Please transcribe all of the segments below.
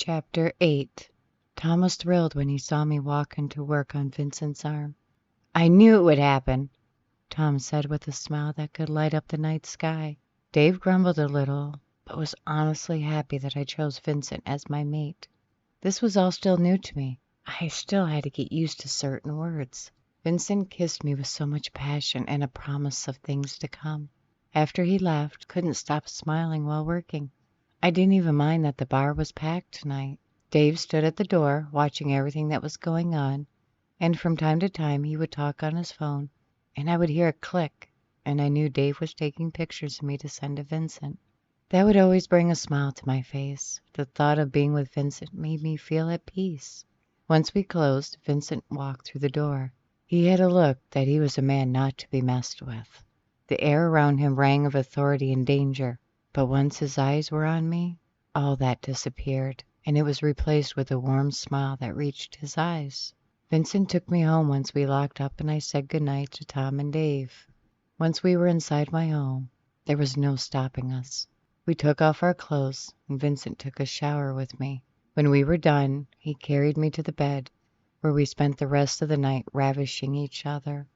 Chapter 8. Tom was thrilled when he saw me walk into work on Vincent's arm. "I knew it would happen," Tom said with a smile that could light up the night sky. Dave grumbled a little, but was honestly happy that I chose Vincent as my mate. This was all still new to me. I still had to get used to certain words. Vincent kissed me with so much passion and a promise of things to come. After he left, couldn't stop smiling while working. I didn't even mind that the bar was packed tonight. Dave stood at the door, watching everything that was going on, and from time to time he would talk on his phone, and I would hear a click, and I knew Dave was taking pictures of me to send to Vincent. That would always bring a smile to my face. The thought of being with Vincent made me feel at peace. Once we closed, Vincent walked through the door. He had a look that he was a man not to be messed with. The air around him rang of authority and danger. But once his eyes were on me, all that disappeared, and it was replaced with a warm smile that reached his eyes. Vincent took me home once we locked up, and I said goodnight to Tom and Dave. Once we were inside my home, there was no stopping us. We took off our clothes, and Vincent took a shower with me. When we were done, he carried me to the bed, where we spent the rest of the night ravishing each other.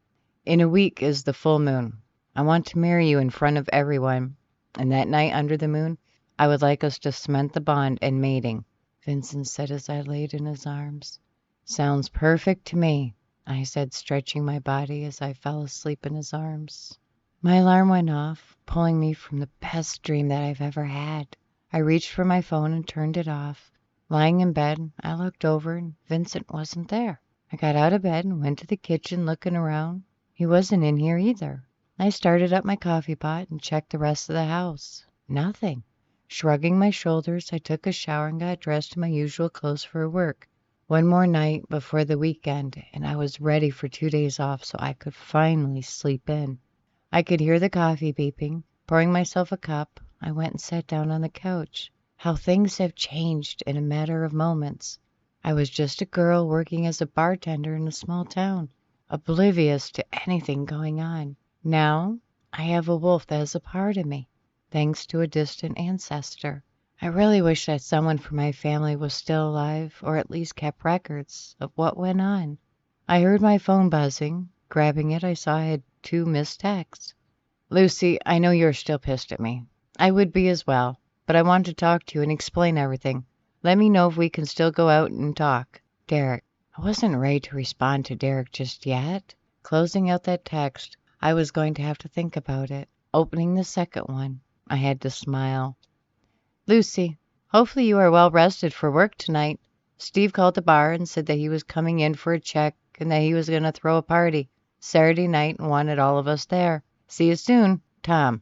"In a week is the full moon. I want to marry you in front of everyone. And that night under the moon, I would like us to cement the bond and mating," Vincent said as I laid in his arms. "Sounds perfect to me," I said, stretching my body as I fell asleep in his arms. My alarm went off, pulling me from the best dream that I've ever had. I reached for my phone and turned it off. Lying in bed, I looked over and Vincent wasn't there. I got out of bed and went to the kitchen looking around. He wasn't in here either. I started up my coffee pot and checked the rest of the house. Nothing. Shrugging my shoulders, I took a shower and got dressed in my usual clothes for work. One more night before the weekend, and I was ready for 2 days off so I could finally sleep in. I could hear the coffee beeping. Pouring myself a cup, I went and sat down on the couch. How things have changed in a matter of moments. I was just a girl working as a bartender in a small town, oblivious to anything going on. Now, I have a wolf that is a part of me, thanks to a distant ancestor. I really wish that someone from my family was still alive, or at least kept records of what went on. I heard my phone buzzing. Grabbing it, I saw I had 2 missed texts. "Lucy, I know you're still pissed at me. I would be as well, but I want to talk to you and explain everything. Let me know if we can still go out and talk. Derek." I wasn't ready to respond to Derek just yet. Closing out that text, I was going to have to think about it. Opening the second one, I had to smile. "Lucy, hopefully you are well rested for work tonight. Steve called the bar and said that he was coming in for a check and that he was going to throw a party Saturday night and wanted all of us there. See you soon, Tom."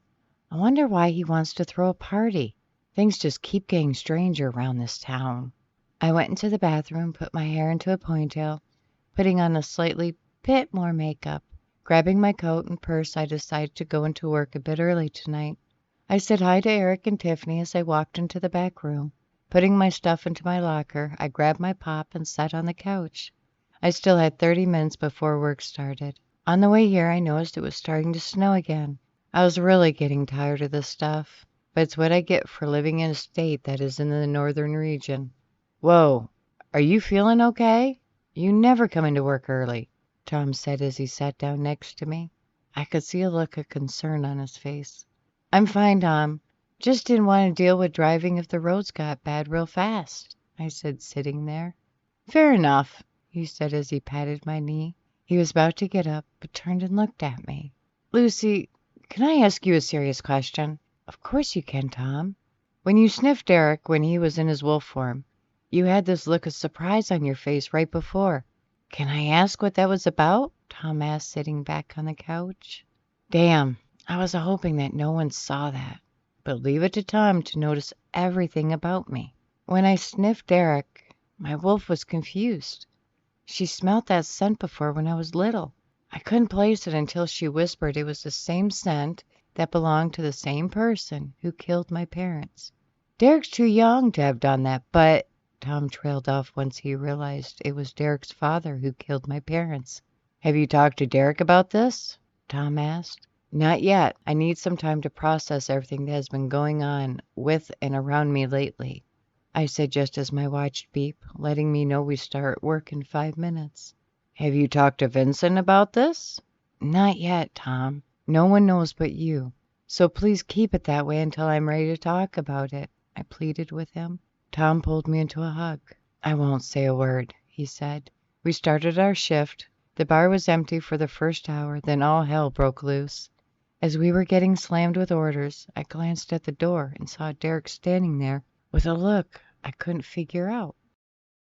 I wonder why he wants to throw a party. Things just keep getting stranger around this town. I went into the bathroom, put my hair into a ponytail, putting on a slightly bit more makeup. Grabbing my coat and purse, I decided to go into work a bit early tonight. I said hi to Eric and Tiffany as I walked into the back room. Putting my stuff into my locker, I grabbed my pop and sat on the couch. I still had 30 minutes before work started. On the way here, I noticed it was starting to snow again. I was really getting tired of this stuff, but it's what I get for living in a state that is in the northern region. "Whoa, are you feeling okay? You never come into work early," Tom said as he sat down next to me. I could see a look of concern on his face. "I'm fine, Tom. Just didn't want to deal with driving if the roads got bad real fast," I said, sitting there. "Fair enough," he said as he patted my knee. He was about to get up, but turned and looked at me. "Lucy, can I ask you a serious question?" "Of course you can, Tom." "When you sniffed Derek when he was in his wolf form, you had this look of surprise on your face right before. Can I ask what that was about?" Tom asked, sitting back on the couch. Damn, I was hoping that no one saw that, but leave it to Tom to notice everything about me. When I sniffed Derek, my wolf was confused. She smelt that scent before when I was little. I couldn't place it until she whispered it was the same scent that belonged to the same person who killed my parents. Derek's too young to have done that, but Tom trailed off once he realized it was Derek's father who killed my parents. "Have you talked to Derek about this?" Tom asked. "Not yet. I need some time to process everything that has been going on with and around me lately." I said just as my watch beeped, letting me know we start work in 5 minutes. Have you talked to Vincent about this? Not yet, Tom. No one knows but you. So please keep it that way until I'm ready to talk about it, I pleaded with him. Tom pulled me into a hug. I won't say a word, he said. We started our shift. The bar was empty for the first hour, then all hell broke loose. As we were getting slammed with orders, I glanced at the door and saw Derek standing there with a look I couldn't figure out.